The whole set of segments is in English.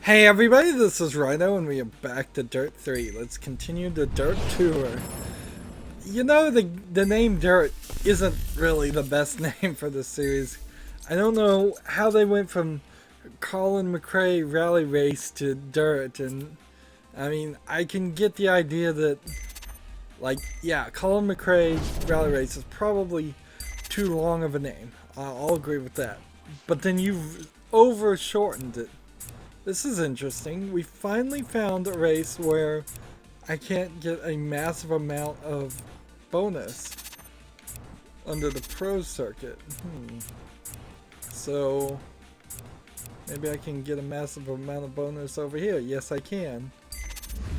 Hey everybody, this is Rydo and we are back to Dirt 3. Let's continue the Dirt tour. You know, the name Dirt isn't really the best name for this series. I don't know how they went from Colin McRae Rally Race to Dirt, and I mean, I can get the idea that, like, yeah, Colin McRae Rally Race is probably too long of a name. I'll agree with that. But then you've over-shortened it. This is interesting. We finally found a race where I can't get a massive amount of bonus under the pro circuit. So maybe I can get a massive amount of bonus over here. Yes, I can.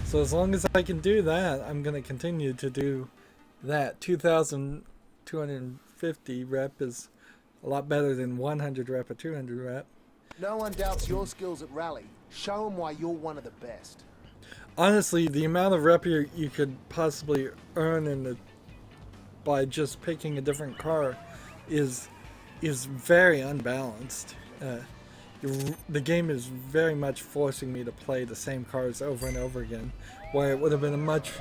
So as long as I can do that, I'm going to continue to do that. 2,250 rep is a lot better than 100 rep or 200 rep. No one doubts your skills at Rally. Show them why you're one of the best. Honestly, the amount of rep you could possibly earn by just picking a different car is very unbalanced. The game is very much forcing me to play the same cars over and over again, where it would have been a much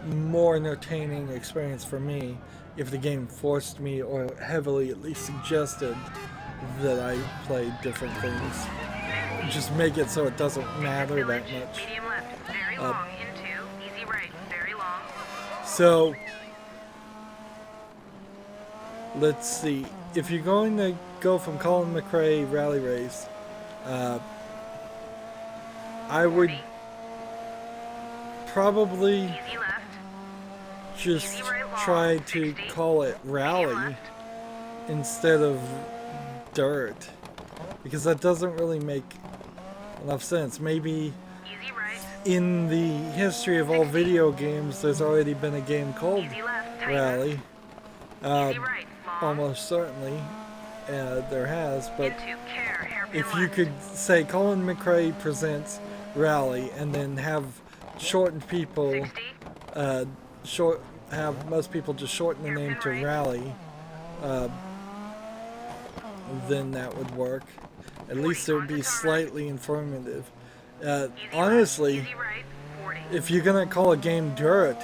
more entertaining experience for me if the game forced me, or heavily at least suggested, that I play different things. Just make it so it doesn't matter that much. Medium left, very long, into, easy right, very long. So, let's see. If you're going to go from Colin McRae Rally Race, I would probably Easy left, just easy right long, try to 60, call it Rally medium left. instead of Dirt, because that doesn't really make enough sense. Maybe Easy right, in the history of all video games there's already been a game called easy left, tighten. Rally. Easy right, long, Almost certainly there has, but into, care, hairpin if you left. could say Colin McRae presents Rally and then have shortened people 60, have most people just shorten the name to Rally, then that would work. At least it would be slightly informative. Honestly, easy right, 40, if you're gonna call a game Dirt,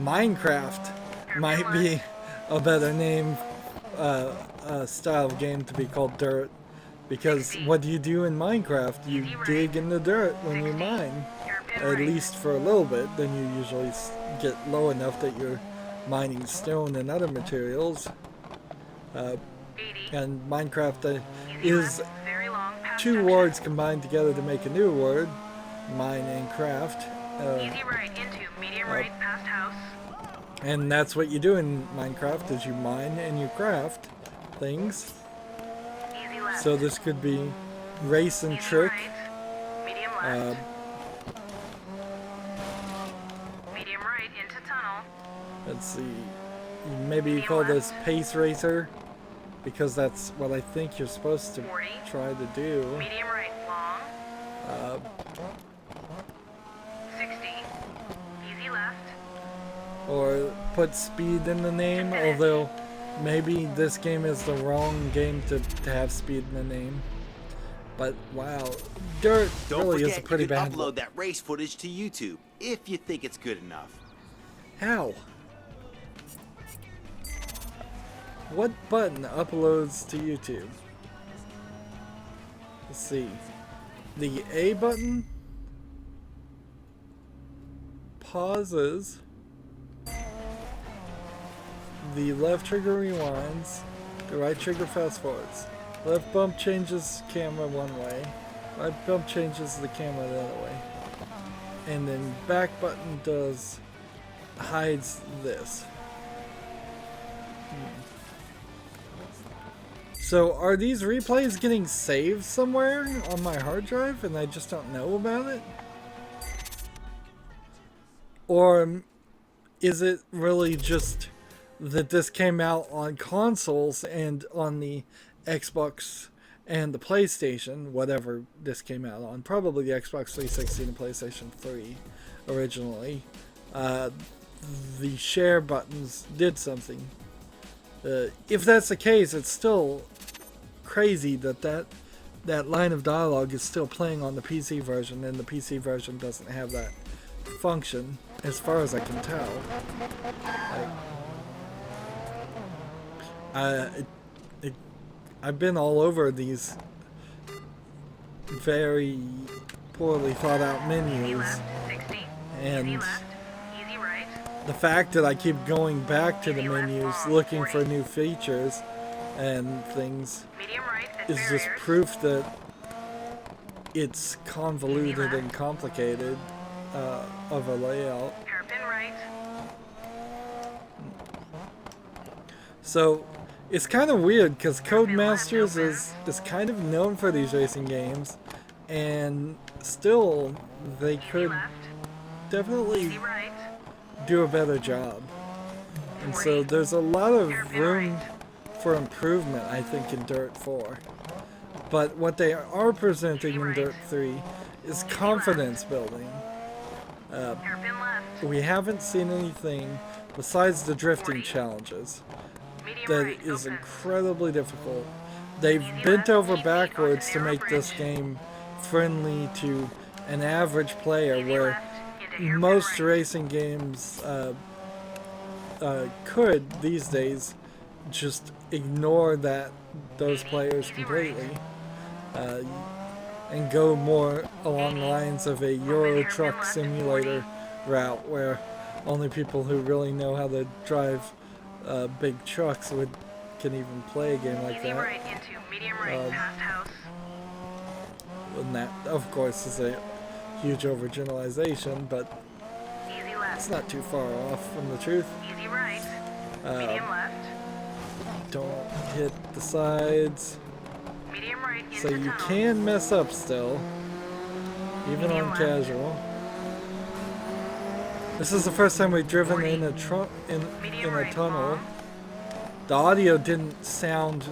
Minecraft might be a better name, style of game to be called Dirt, because what do you do in Minecraft? You dig in the dirt when you mine, hairpin at right, least for a little bit. Then you usually get low enough that you're mining stone and other materials. 80, And Minecraft easy is left, very long, past two junction. words combined together to make a new word, mine and craft. Easy right, into, medium right, past house. And that's what you do in Minecraft, is you mine and you craft things. Easy left, So this could be race and easy trick. right, medium Uh, left, medium right, into tunnel. let's see. Maybe you call this pace racer, because that's what I think you're supposed to 40, try to do. medium right, long, Uh, 60, easy left, or put speed in the name, although maybe this game is the wrong game to have speed in the name. But wow, Dirt Don't really is forget, a pretty you can bad upload that race footage to YouTube if you think it's good enough. How? What button uploads to YouTube? Let's see. The A button pauses. The left trigger rewinds. The right trigger fast forwards. Left bump changes camera one way. Right bump changes the camera the other way. And then back button hides this. So are these replays getting saved somewhere on my hard drive and I just don't know about it? Or is it really just that this came out on consoles and on the Xbox and the PlayStation, whatever this came out on, probably the Xbox 360 and PlayStation 3 originally, the share buttons did something. If that's the case, it's still crazy that that line of dialogue is still playing on the PC version, and the PC version doesn't have that function, as far as I can tell. I've been all over these very poorly thought out menus, and the fact that I keep going back to the menus looking for new features and things is just proof that it's convoluted and complicated of a layout. So it's kind of weird because Codemasters is kind of known for these racing games, and still they could definitely do a better job. And so there's a lot of room for improvement, I think, in Dirt 4. But what they are presenting in Dirt 3 is confidence building. We haven't seen anything besides the drifting challenges that is incredibly difficult. They've bent over backwards to make this game friendly to an average player, where most racing games could these days just ignore those players completely and go more along the lines of a Euro Truck Simulator route, where only people who really know how to drive big trucks can even play a game like that. And that, of course, is a huge overgeneralization, but it's not too far off from the truth. Don't hit the sides. So you can mess up still, even on casual. This is the first time we've driven in a tunnel. The audio didn't sound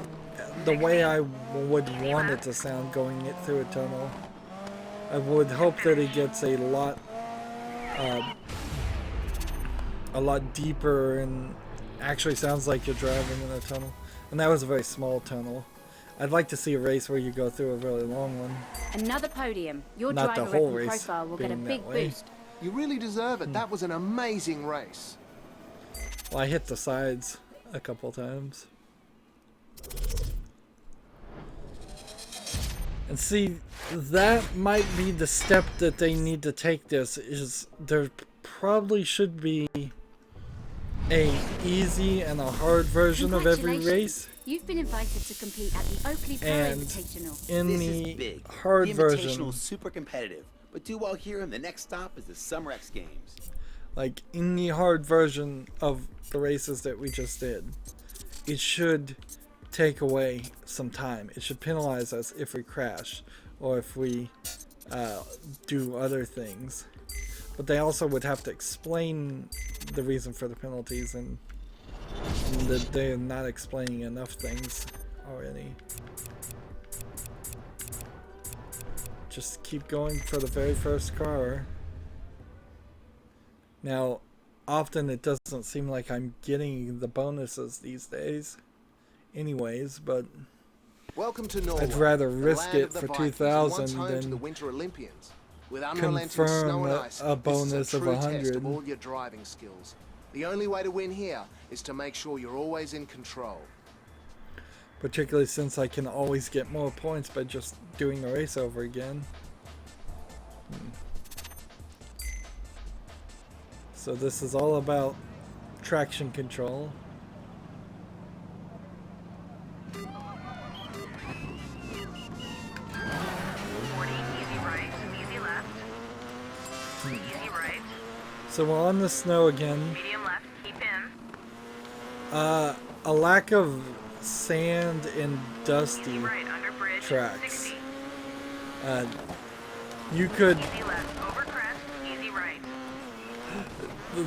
the way I would want it to sound going through a tunnel. I would hope that it gets a lot deeper and actually sounds like you're driving in a tunnel. And that was a very small tunnel. I'd like to see a race where you go through a really long one. Another podium. Your Not the driver whole record race profile will get a being big that way. boost. You really deserve it. That was an amazing race. Well, I hit the sides a couple times. And see, that might be the step that they need to take. This is there probably should be a easy and a hard version of every race. You've been invited to compete at the Oakley Pro And Invitational. in This the is big. hard the version, Invitational is super competitive, but do well here, and the next stop is the Summer X Games. like in the hard version of the races that we just did, it should take away some time. It should penalize us if we crash or if we do other things. But they also would have to explain the reason for the penalties, and that they're not explaining enough things already. Just keep going for the very first car. Now, often it doesn't seem like I'm getting the bonuses these days anyways, but Welcome to Norway. I'd rather the risk land it of the for Vikings, 2,000 once home to than the Winter Olympians. With unrelenting snow confirm and ice, a bonus this is a of true 100. test of all your driving skills. The only way to win here is to make sure you're always in control. Particularly since I can always get more points by just doing the race over again. So this is all about traction control. So we're on the snow again. Medium left, keep in. A lack of sand and dusty Easy right, under bridge, tracks. 60. You could Easy left, over crest, easy right.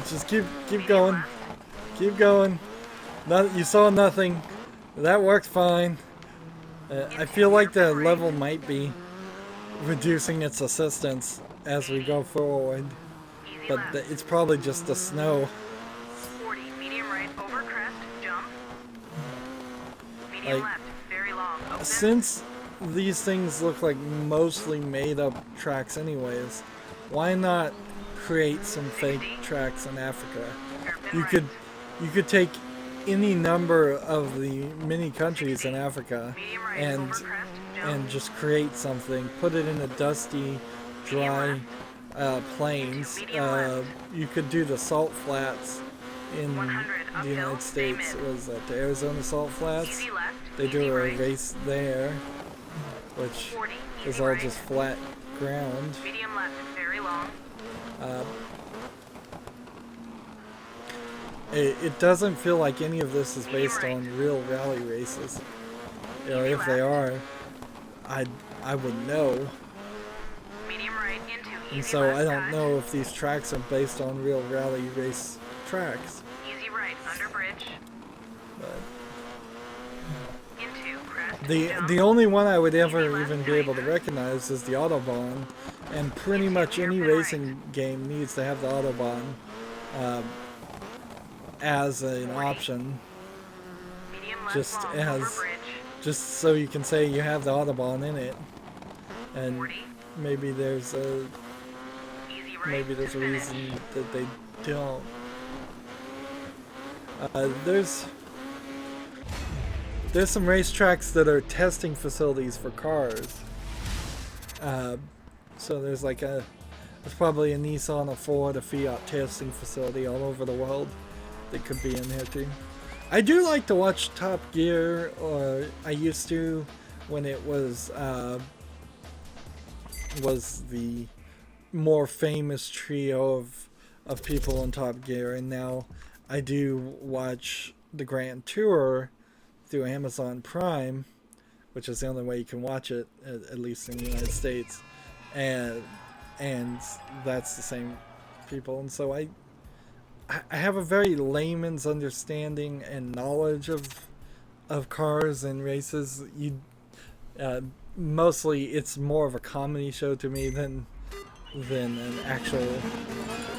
just keep going. Keep going. You saw nothing. That worked fine. I feel like the level might be reducing its assistance as we go forward, Easy but left, it's probably just the snow. 40, medium right, over crest, jump. Medium Like, left, very long, open. Since these things look like mostly made up tracks anyways. Why not create some fake tracks in Africa? You could take any number of the many countries in Africa and just create something, put it in a dusty, dry plains. You could do the salt flats in the United States. Was that the Arizona salt flats? They do a race there, which is all just flat ground. Medium left, very long. It doesn't feel like any of this is based on real rally races. You know, if they are, I would know. Medium right into easy And so left I don't crest. know if these tracks are based on real rally race tracks. Easy right under bridge. But Into crest. the only one I would ever even be able to recognize is the Autobahn, and pretty much any racing game needs to have the Autobahn as an option, Medium left just long over as bridge. just so you can say you have the Autobahn in it, and 40. maybe there's a Easy right to a finish. reason that they don't. There's some racetracks that are testing facilities for cars. So there's like there's probably a Nissan, a Ford, a Fiat testing facility all over the world that could be in here too. I do like to watch Top Gear, or I used to when it was the more famous trio of people on Top Gear, and now I do watch the Grand Tour through Amazon Prime, which is the only way you can watch it, at least in the United States, and that's the same people, and so I have a very layman's understanding and knowledge of cars and races. Mostly it's more of a comedy show to me than an actual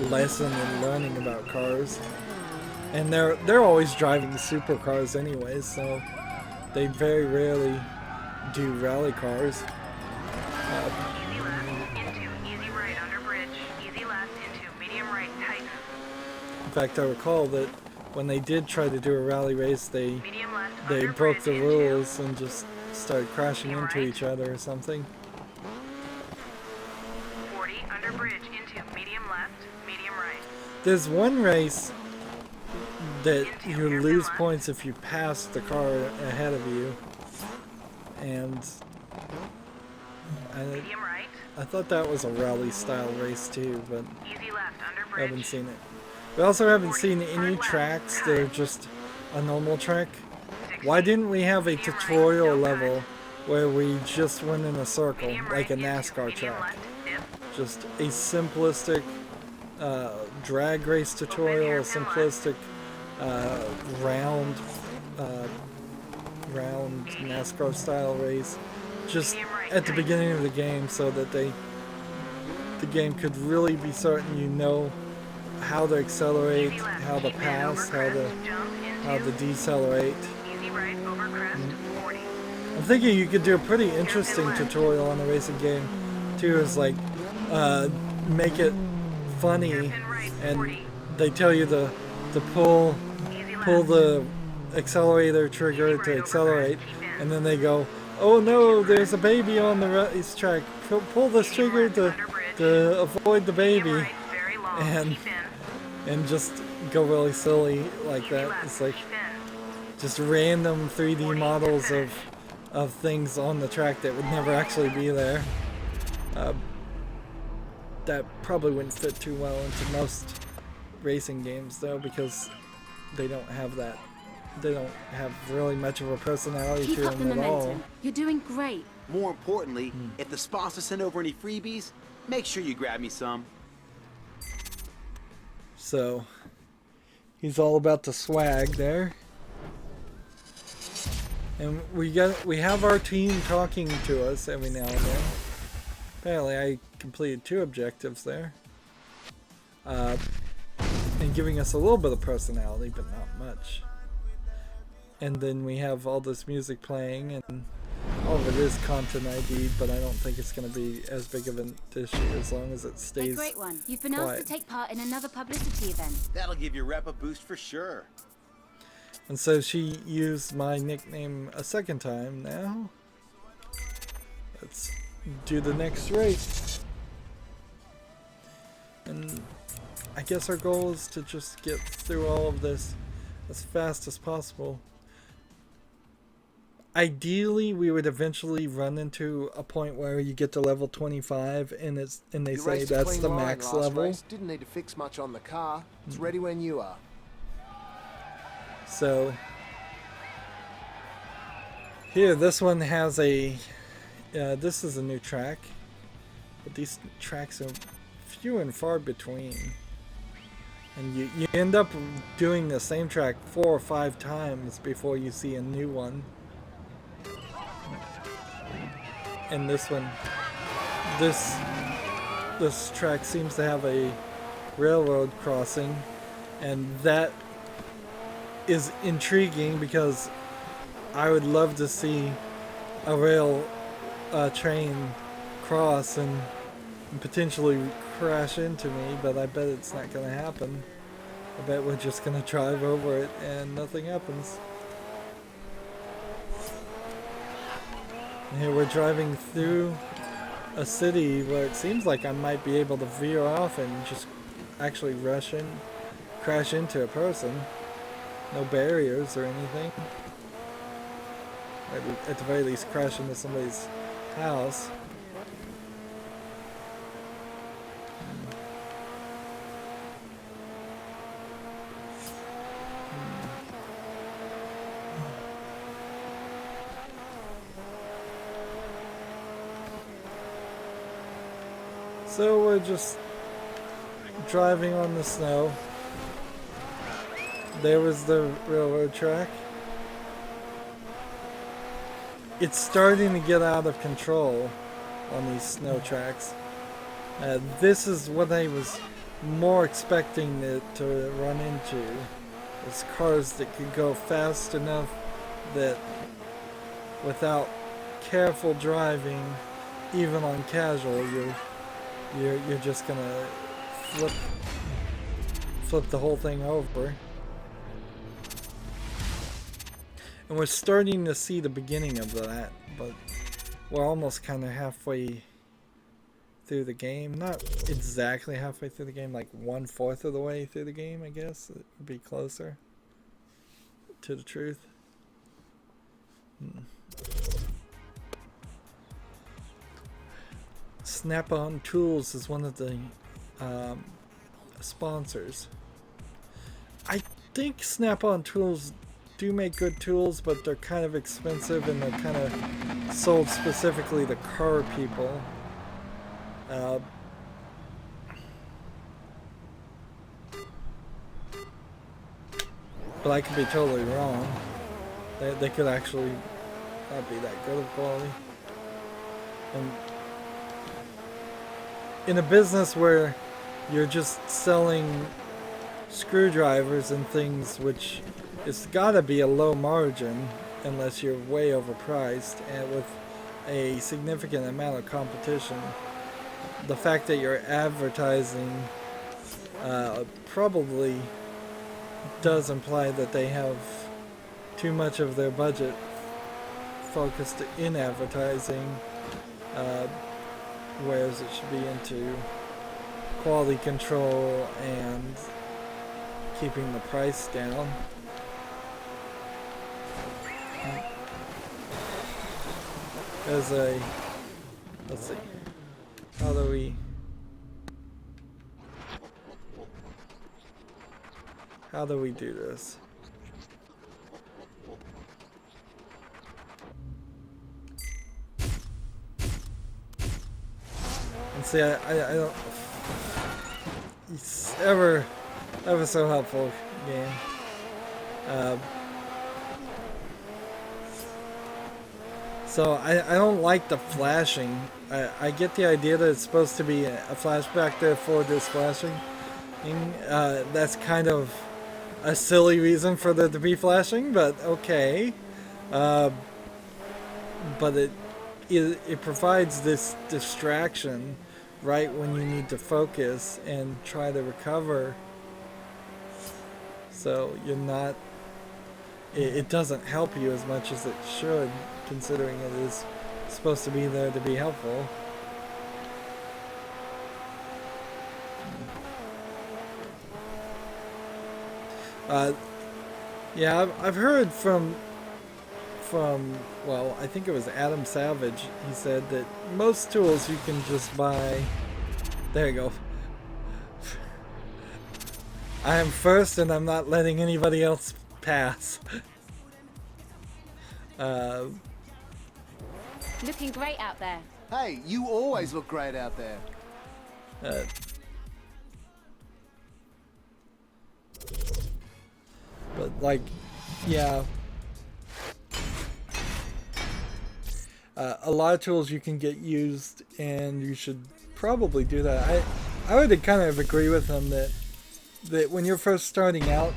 lesson in learning about cars. And they're always driving supercars anyways, so they very rarely do rally cars. Easy left into easy right under bridge. Easy left into medium right tight. In fact, I recall that when they did try to do a rally race, they Medium left they under broke the bridge into rules and just started crashing Medium into right. each other or something. 40 under bridge into medium left, medium right. There's one race that Into you hairpin lose left. points if you pass the car ahead of you, and Medium right. I thought that was a rally style race too, but Easy left under I bridge. haven't seen it. We also haven't seen any tracks that are just a normal track. 60. Why didn't we have a Medium right, tutorial no level cut. where we just went in a circle, Medium like a right into NASCAR medium track? left, dip. Just a simplistic drag race tutorial, a simplistic round NASCAR style race, just at the beginning of the game, so that the game could really be certain you know how to accelerate, Easy left, how to keep in pass, over how to crest, jump into decelerate. easy right over crest, 40. I'm thinking you could do a pretty interesting tutorial on a racing game too, is like make it funny, Hairpin right, and 40. they tell you to pull Easy pull left. the accelerator trigger to accelerate, and then they go, oh no, there's a baby on the racetrack, pull this trigger to avoid the Medium baby, right, very long, and keep in. and just go really silly like Easy that. left, It's like keep in. just random 3D models of things on the track that would never actually be there. That probably wouldn't fit too well into most racing games though, because they don't have that. They don't have really much of a personality Keep to up the them at all. momentum. You're doing great. More importantly, if the sponsor send over any freebies, make sure you grab me some. So he's all about the swag there. And we have our team talking to us every now and then. Apparently I completed 2 objectives there. And giving us a little bit of personality, but not much. And then we have all this music playing, and All of it is content ID, but I don't think it's going to be as big of an issue as long as it Hey, stays. great one. You've been asked quiet. to take part in another publicity event. That'll give your rep a boost for sure. And so she used my nickname a second time now. Let's do the next race. And I guess our goal is to just get through all of this as fast as possible. Ideally, we would eventually run into a point where you get to level 25 and they You say raced a that's clean the line max last level. race. Didn't need to fix much on the car. It's ready when you are. So here, this one has a this is a new track, but these tracks are few and far between, and you end up doing the same track 4 or 5 times before you see a new one. And this one, this track seems to have a railroad crossing, and that is intriguing because I would love to see a rail train cross and potentially crash into me, but I bet it's not going to happen. I bet we're just going to drive over it and nothing happens. And here we're driving through a city where it seems like I might be able to veer off and just actually crash into a person. No barriers or anything. At the very least, crash into somebody's house. So we're just driving on the snow. There was the railroad track. It's starting to get out of control on these snow tracks. This is what I was more expecting it to run into. It's cars that could go fast enough that without careful driving, even on casual, you're just gonna flip the whole thing over. And we're starting to see the beginning of that, but we're almost kind of halfway through the game. Not exactly halfway through the game, like 1/4 of the way through the game, I guess. It would be closer to the truth. Snap-on Tools is one of the sponsors. I think Snap-on Tools do make good tools, but they're kind of expensive and they're kind of sold specifically to car people. But I could be totally wrong. They could actually not be that good of quality. And in a business where you're just selling screwdrivers and things, which it's gotta be a low margin unless you're way overpriced, and with a significant amount of competition, the fact that you're advertising probably does imply that they have too much of their budget focused in advertising, whereas it should be into quality control and keeping the price down. As a, let's see, how do we do this? And see, I don't, it's ever so helpful game. So I don't like the flashing. I get the idea that it's supposed to be a flashback there for this flashing thing. That's kind of a silly reason for there to be flashing, but okay. but it provides this distraction right when you need to focus and try to recover. So you're not. It doesn't help you as much as it should, considering it is supposed to be there to be helpful. Yeah, I've heard from well, I think it was Adam Savage. He said that most tools you can just buy. There you go. I am first, and I'm not letting anybody else pass. Looking great out there. Hey, you always look great out there. But like, yeah. A lot of tools you can get used, and you should probably do that. I would kind of agree with him that when you're first starting out,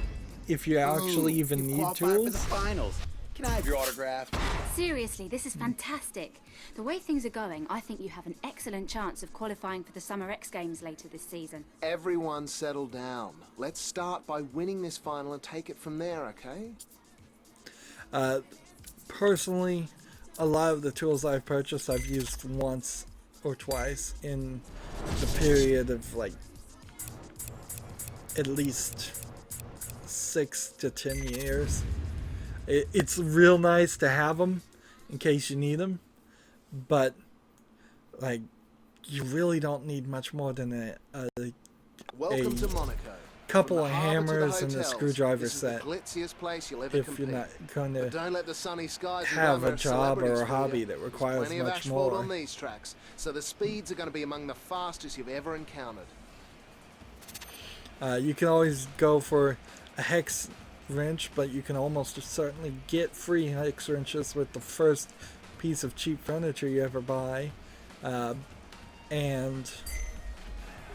if you actually even need qualified for the tools. finals. Can I have your autograph? Seriously, this is fantastic. The way things are going, I think you have an excellent chance of qualifying for the Summer X Games later this season. Everyone settle down. Let's start by winning this final and take it from there, okay? Personally, a lot of the tools I've purchased I've used once or twice in the period of like at least 6 to 10 years. It's real nice to have them in case you need them, but like you really don't need much more than Welcome to Monaco. couple From of the harbour to the hammers and a hotels, screwdriver this is set. the glitziest place you'll ever If compete. you're not going But to don't let the sunny skies and have a glamorous job or celebrities a fool hobby you. that There's requires plenty of much asphalt more. on these tracks, so the speeds are going to be among the fastest you've ever encountered. You can always go for a hex wrench, but you can almost certainly get free hex wrenches with the first piece of cheap furniture you ever buy. And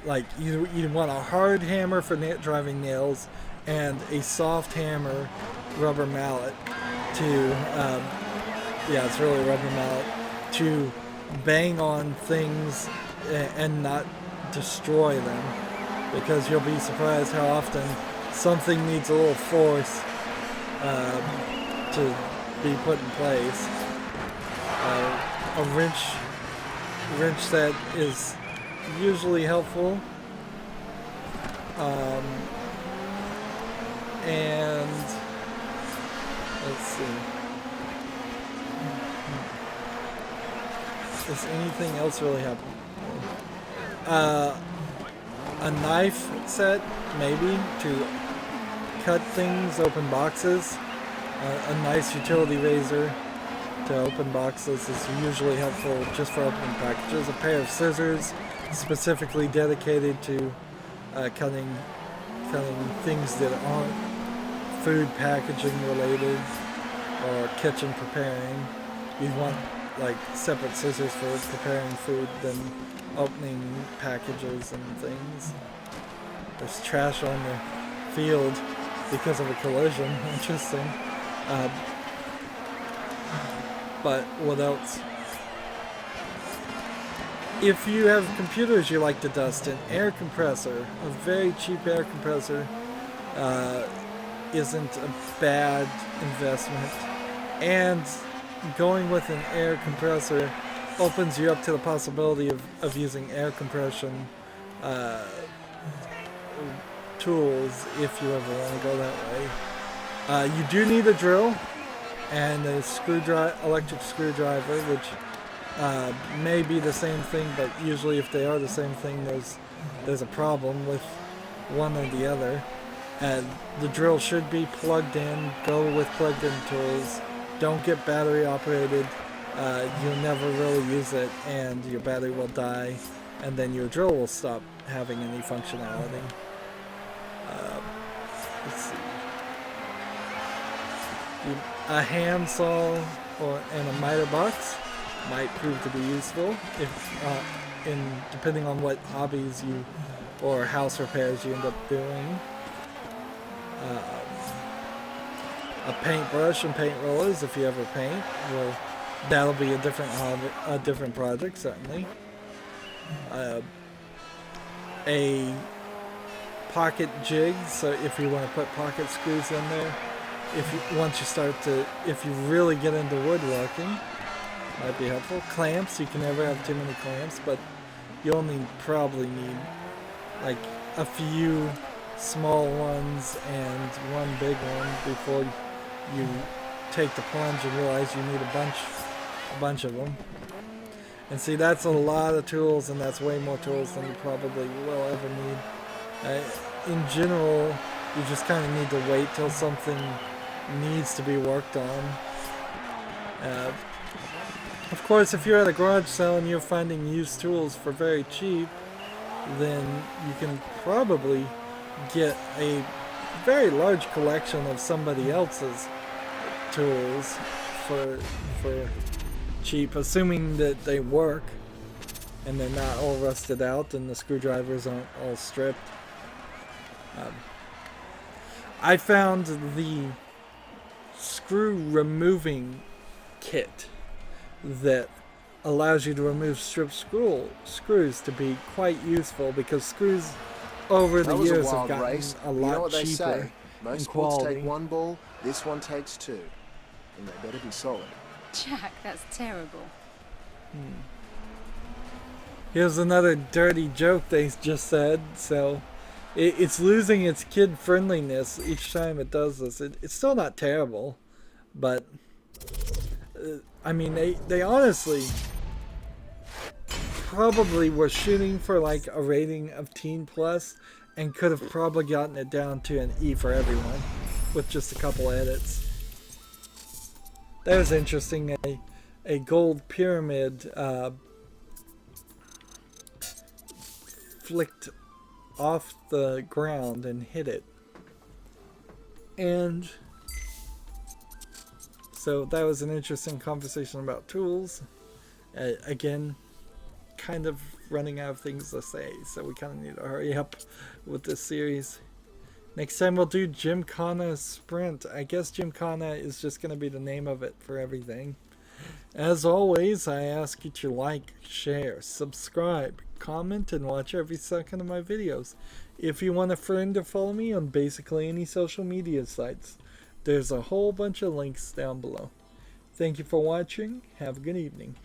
like you want a hard hammer for driving nails and a soft hammer rubber mallet to yeah, it's really a rubber mallet to bang on things and not destroy them, because you'll be surprised how often something needs a little force to be put in place. A wrench set is usually helpful, and let's see. Does anything else really helpful? A knife set, maybe, to cut things, open boxes. A nice utility razor to open boxes is usually helpful just for opening packages. A pair of scissors specifically dedicated to cutting things that aren't food packaging related or kitchen preparing. You want like separate scissors for preparing food than opening packages and things. There's trash on the field because of a collision. Interesting. But what else? If you have computers you like to dust, an air compressor, a very cheap air compressor, isn't a bad investment. And going with an air compressor opens you up to the possibility of using air compression tools if you ever want to go that way. You do need a drill and a electric screwdriver, which may be the same thing, but usually if they are the same thing, there's a problem with one or the other. The drill should be plugged in. Go with plugged-in tools. Don't get battery operated. You'll never really use it, and your battery will die, and then your drill will stop having any functionality. Let's see. A handsaw and a miter box might prove to be useful depending on what hobbies or house repairs you end up doing. A paintbrush and paint rollers, if you ever paint, will That'll be a different project, certainly. A pocket jig, so if you want to put pocket screws in there, if you really get into woodworking, might be helpful. Clamps, you can never have too many clamps, but you only probably need like a few small ones and one big one before you take the plunge and realize you need a bunch of them. And see, that's a lot of tools, and that's way more tools than you probably will ever need. In general, you just kind of need to wait till something needs to be worked on. Of course, if you're at a garage sale and you're finding used tools for very cheap, then you can probably get a very large collection of somebody else's tools for cheap, assuming that they work and they're not all rusted out and the screwdrivers aren't all stripped. I found the screw removing kit that allows you to remove stripped screws to be quite useful, because screws over the years have gotten a lot cheaper in Most sports quality. take one ball, this one takes two. And they better be solid. Jack, that's terrible. Here's another dirty joke they just said. So it's losing its kid friendliness each time it does this. It's still not terrible, but I mean, they honestly probably were shooting for like a rating of teen plus and could have probably gotten it down to an E for everyone with just a couple edits. That was interesting. A gold pyramid flicked off the ground and hit it. And so that was an interesting conversation about tools. Again, kind of running out of things to say, so we kind of need to hurry up with this series. Next time we'll do Gymkhana Sprint. I guess Gymkhana is just going to be the name of it for everything. As always, I ask you to like, share, subscribe, comment, and watch every second of my videos. If you want a friend to follow me on basically any social media sites, there's a whole bunch of links down below. Thank you for watching. Have a good evening.